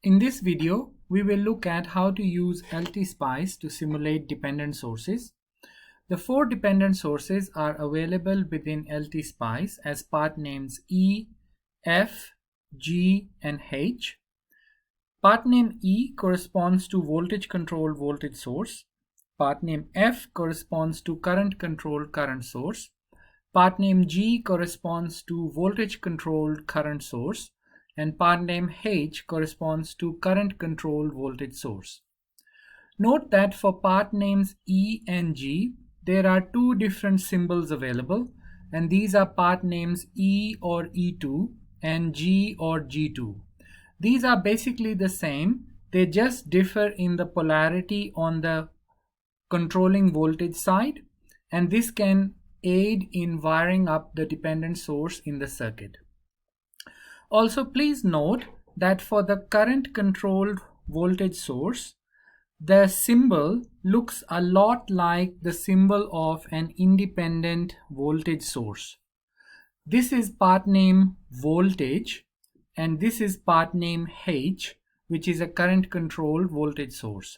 In this video, we will look at how to use LTSPICE to simulate dependent sources. The four dependent sources are available within LTSPICE as part names E, F, G, and H. Part name E corresponds to voltage controlled voltage source. Part name F corresponds to current controlled current source. Part name G corresponds to voltage controlled current source. And part name H corresponds to current controlled voltage source. Note that for part names E and G, there are two different symbols available, and these are part names E or E2 and G or G2. These are basically the same, they just differ in the polarity on the controlling voltage side, and this can aid in wiring up the dependent source in the circuit. Also, please note that for the current controlled voltage source, the symbol looks a lot like the symbol of an independent voltage source. This is part name voltage, and this is part name H, which is a current controlled voltage source.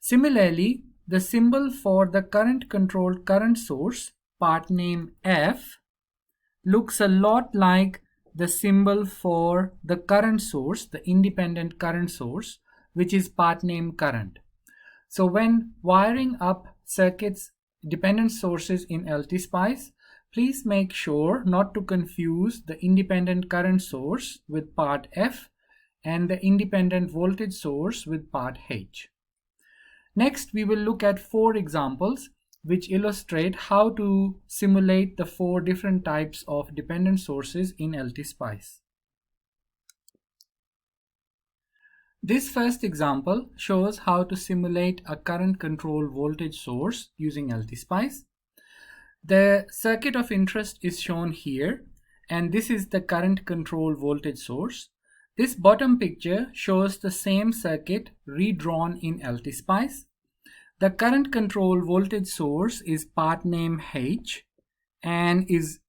Similarly, the symbol for the current controlled current source, part name F, looks a lot like the symbol for the current source, the independent current source, which is part name current. So when wiring up circuits dependent sources in LTSPICE, please make sure not to confuse the independent current source with part F and the independent voltage source with part H. Next, we will look at four examples which illustrate how to simulate the four different types of dependent sources in LTSPICE. This first example shows how to simulate a current control voltage source using LTSPICE. The circuit of interest is shown here, and this is the current control voltage source. This bottom picture shows the same circuit redrawn in LTSPICE. The current control voltage source is part name H and is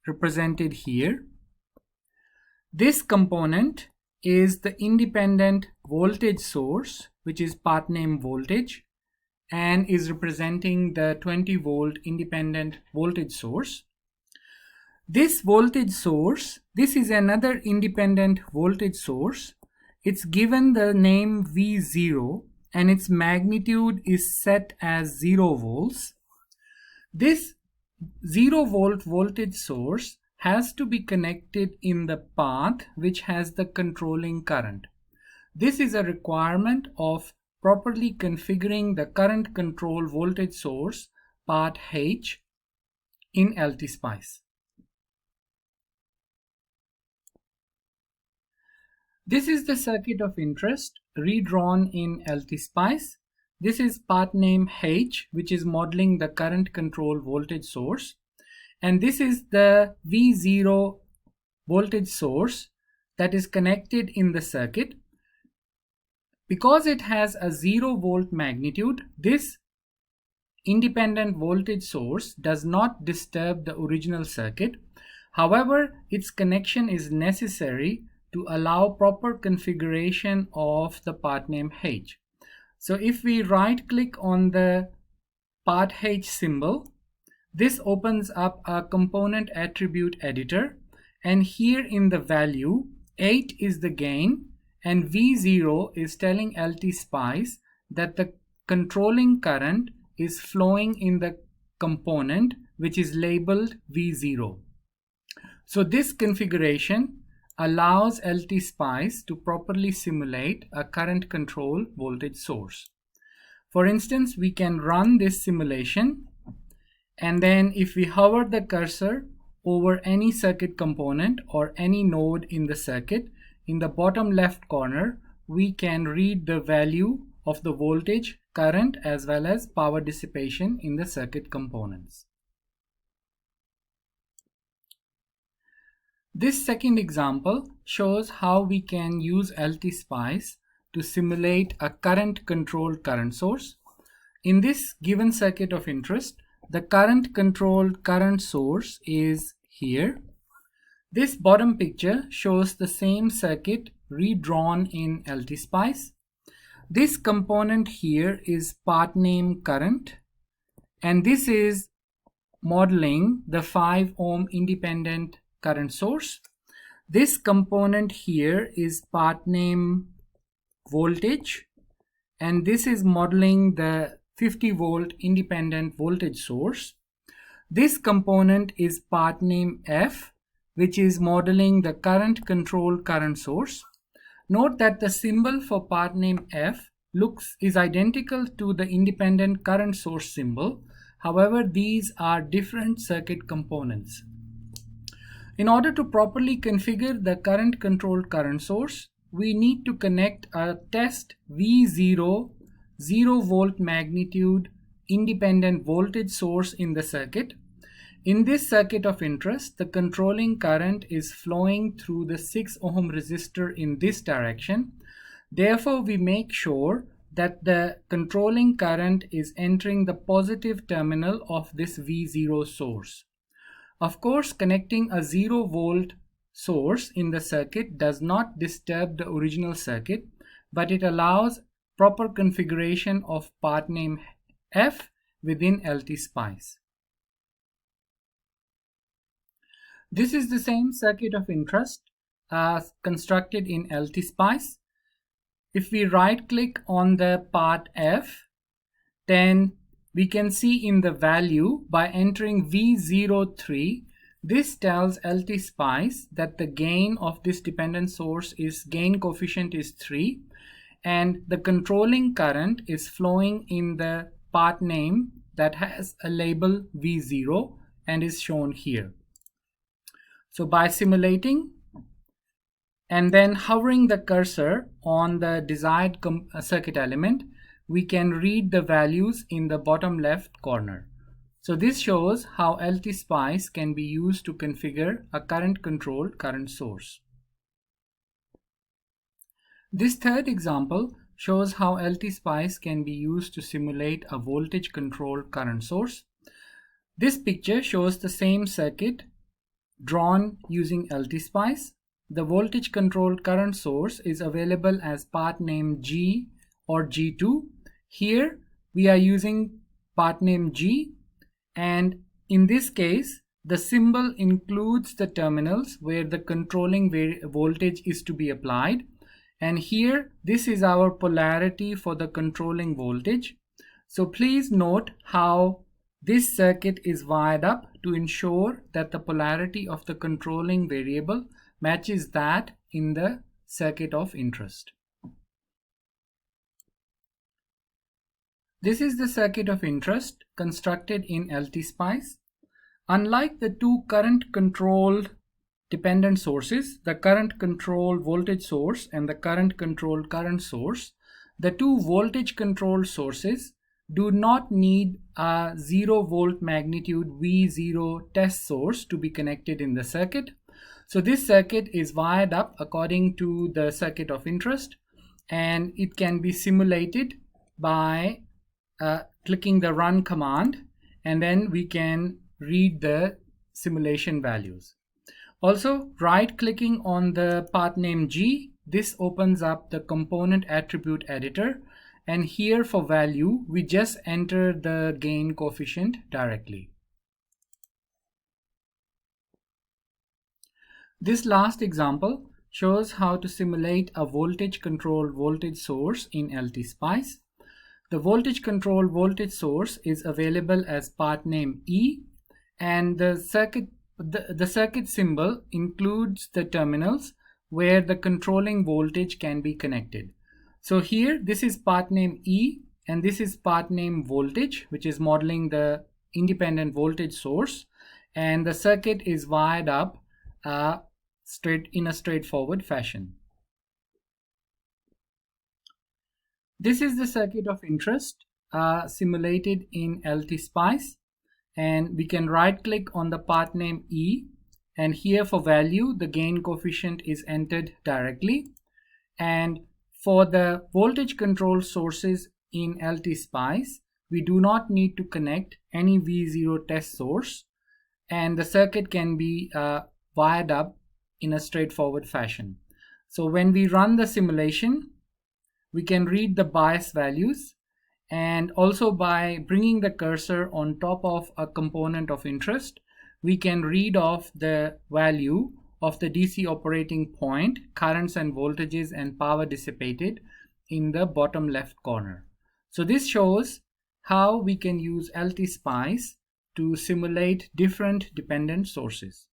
represented here. This component is the independent voltage source, which is part name voltage, and is representing the 20 volt independent voltage source. This voltage source, this is another independent voltage source. It's given the name V0 and its magnitude is set as 0 volts. This 0 volt voltage source has to be connected in the path which has the controlling current. This is a requirement of properly configuring the current control voltage source part H in LTSPICE. This is the circuit of interest redrawn in LTSPICE. This is part name H, which is modeling the current control voltage source. And this is the V0 voltage source that is connected in the circuit. Because it has a 0 volt magnitude, this independent voltage source does not disturb the original circuit. However, its connection is necessary to allow proper configuration of the part name H. So if we right click on the part H symbol, this opens up a component attribute editor, and here in the value 8 is the gain and V0 is telling LTSPICE that the controlling current is flowing in the component which is labeled V0. So this configuration allows LTSPICE to properly simulate a current control voltage source. For instance, we can run this simulation, and then if we hover the cursor over any circuit component or any node in the circuit, in the bottom left corner, we can read the value of the voltage, current, as well as power dissipation in the circuit components. This second example shows how we can use LTSPICE to simulate a current controlled current source. In this given circuit of interest, the current controlled current source is here. This bottom picture shows the same circuit redrawn in LTSPICE. This component here is part name current, and this is modeling the 5 ohm independent current source. This component here is part name voltage, and this is modeling the 50 volt independent voltage source. This component is part name F, which is modeling the current controlled current source. Note that the symbol for part name F is identical to the independent current source symbol. However, these are different circuit components. In order to properly configure the current controlled current source, we need to connect a test V0 0 volt magnitude independent voltage source in the circuit. In this circuit of interest, the controlling current is flowing through the 6 ohm resistor in this direction. Therefore, we make sure that the controlling current is entering the positive terminal of this V0 source. Of course, connecting a 0 volt source in the circuit does not disturb the original circuit, but it allows proper configuration of part name F within LTSPICE. This is the same circuit of interest constructed in LTSPICE. If we right click on the part F, then we can see in the value by entering V03, this tells LTSPICE that the gain of this dependent source is gain coefficient is 3, and the controlling current is flowing in the part name that has a label V0 and is shown here. So by simulating and then hovering the cursor on the desired circuit element, we can read the values in the bottom left corner. So this shows how LTSPICE can be used to configure a current controlled current source. This third example shows how LTSPICE can be used to simulate a voltage controlled current source. This picture shows the same circuit drawn using LTSPICE. The voltage controlled current source is available as part name G or G2. Here we are using part name G, and in this case the symbol includes the terminals where the controlling voltage is to be applied, and here this is our polarity for the controlling voltage. So please note how this circuit is wired up to ensure that the polarity of the controlling variable matches that in the circuit of interest. This is the circuit of interest constructed in LTSPICE. Unlike the two current controlled dependent sources, the current controlled voltage source and the current controlled current source, the two voltage controlled sources do not need a 0 volt magnitude V0 test source to be connected in the circuit. So this circuit is wired up according to the circuit of interest, and it can be simulated by clicking the run command, and then we can read the simulation values. Also, right clicking on the part name G, this opens up the component attribute editor, and here for value we just enter the gain coefficient directly. This last example shows how to simulate a voltage controlled voltage source in LTSPICE. The voltage controlled voltage source is available as part name E, and the circuit symbol includes the terminals where the controlling voltage can be connected. So here this is part name E, and this is part name voltage, which is modeling the independent voltage source, and the circuit is wired up in a straightforward fashion. This is the circuit of interest simulated in LTSPICE, and we can right click on the part name E, and here for value the gain coefficient is entered directly, and for the voltage control sources in LTSPICE we do not need to connect any V0 test source, and the circuit can be wired up in a straightforward fashion. So when we run the simulation, we can read the bias values, and also by bringing the cursor on top of a component of interest, we can read off the value of the DC operating point, currents and voltages and power dissipated in the bottom left corner. So this shows how we can use LTSPICE to simulate different dependent sources.